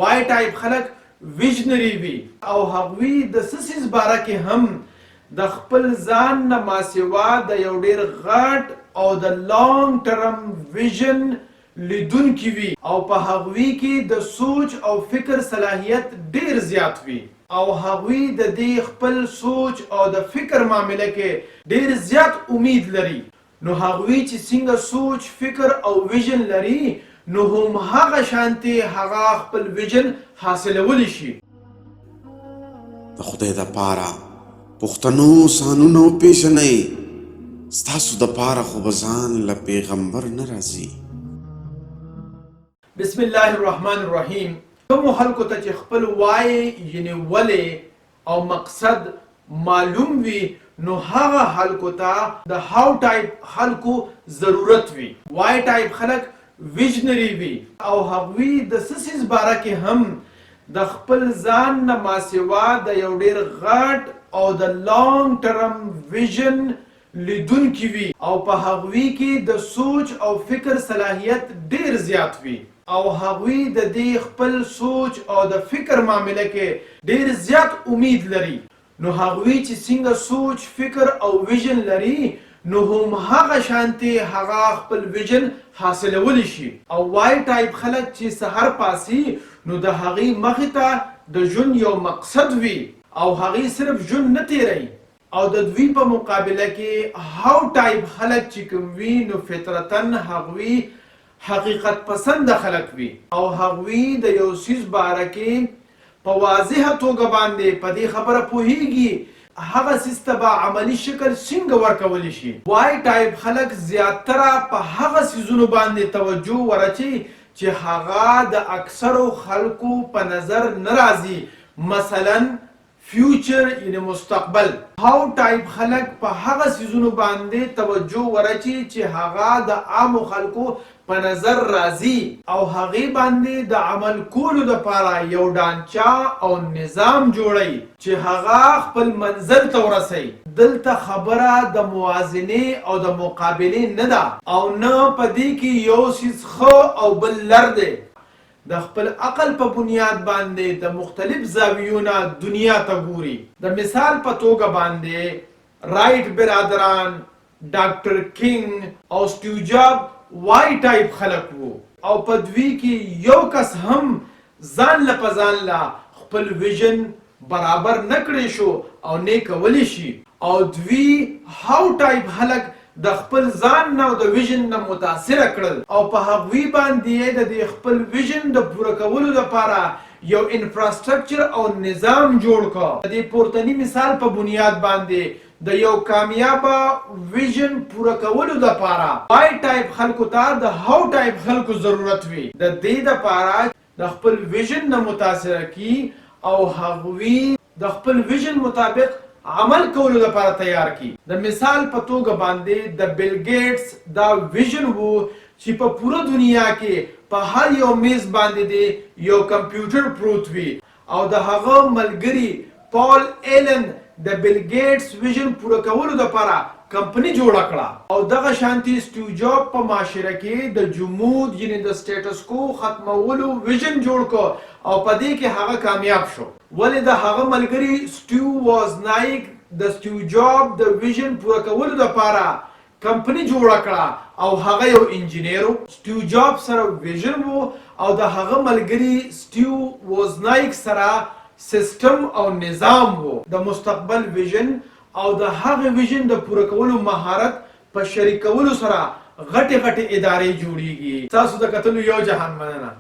وای ټایپ خلک ویژنری وي او هغوی د څه څیز باره کې هم د خپل ځان نه ماسیوا د یو ډېر غټ او د لانګ ټرم ویژن لیدونکي وي او په هغوی کې د سوچ او فکر صلاحیت ډېر زیات وي او هغوی د دې خپل سوچ او د فکر معامله کې ډېر زیات امید لري. نو هغوی چې څنګه سوچ فکر او ویژن لري نو هم هغه شانتي هغه خپل ویژن حاصلولی شي. د خدای دپاره پښتنو سانونه وپېژنئ، ستاسو دپاره خو به ځان له پیغمبر نه راځي. بسم الله الرحمن الرحیم. کومو خلکو ته چې خپل وای یعنې ولې او مقصد معلوم وي نو هغه خلکو ته د هاو ټایپ خلکو ضرورت وي. وای ټایپ خلک ویژنری وي او هغوی د څه څیز باره کې هم د خپل ځان نه ماسیوا د یو ډېر غټ او د لانګ ټرم ویژن لیدونکي وي او په هغوی کې د سوچ او فکر صلاحیت ډېر زیات وي او هغوی د دې خپل سوچ او د فکر معامله کې ډېر زیات امید لري. نو هغوی چې څنګه سوچ فکر او ویژن لري نو هم هغه شانتي هغه خپل ویژن حاصلولی شي. او وای ټایپ خلک چې سحر پاسي نو د هغې مخې ته د ژوند یو مقصد وي او هغې صرف ژوند نه تیروي. او د دوی په مقابله کې هاو ټایپ خلک چې کوم وي نو فطرتاً هغوی حقیقت پسند خلک وي او هغوی د یو څیز باره کې په واضحه توګه باندې په دې خبره پوهیږي هغه څیز ته به عملي شکل څنګه ورکولی شي. وای ټایپ خلک زیاتره په هغه څیزونو باندې توجه ورچي چې هغه د اکثرو خلکو په نظر نه راځي، مثلا فیوچر یعنی مستقبل. هاو ټایپ خلک په هغه څیزونو باندې توجه ورچي چې هغه د عامو خلکو په نظر راځي او هغې باندې د عمل کولو دپاره یو ډانچه او نظام جوړوي چې هغه خپل منزل ته ورسوي. دلته خبره د موازنې او د مقابلې نه ده او نه په دې کې یو څیز ښه او بل لر دی. د خپل عقل په بنیاد باندې د مختلف زاویونه دنیا ته ګوري. د مثال په توګه باندې رایټ برادران، ډاکټر کینګ او سټیو جاب وای ټایپ خلک وو او په دوی کې یو کس هم ځان له په ځان له خپل ویژن برابر نه کړی شو او نه کولی شي. او دوی هاو ټایپ خلک د خپل ځان نه او د ویژن نه متاثره کړل او په هغوی باندې د دې خپل ویژن د پوره کولو لپاره یو انفراسټرکچر او نظام جوړ کړ. د دې پورتني مثال په بنیاد باندې د یو کامیاب ویژن پوره کولو لپاره وای ټایپ خلکو ته د هاو ټایپ خلکو ضرورت وي. د دې لپاره د خپل ویژن نه متاثره کی او هغوی د خپل ویژن مطابق عمل کولو لپاره تیار کی. د مثال په توګه باندې د بیل ګیټس دا ویژن وو چې په پوره دنیا کې په هر یو میز باندې دی یو کمپیوټر پروت وي او د هغه ملګري پال ایلن د بیل ګیټس ویژن پوره کولو لپاره کمپنی جوړه کړه او دغه شانتي سټیو جاب په معاشره کې د جمود یعنی د سټیټس کو ختمولو ویژن جوړ کړ او په دې کې هغه کامیاب شو. ولې د هغه ملګري سټیو وازنایک د سټیو جاب د ویژن پوره کولو لپاره کمپنی جوړه کړه او هغه یو انجینیر. سټیو جاب سره ویژن وو او د هغه ملګري سټیو وازنایک سره سیستم او نظام وو. د مستقبل ویژن او د هغه ویژن د پوره کولو مهارت په شریکولو سره غټې غټې ادارې جوړیږي. تاسو د کتلو یو جهان مننه.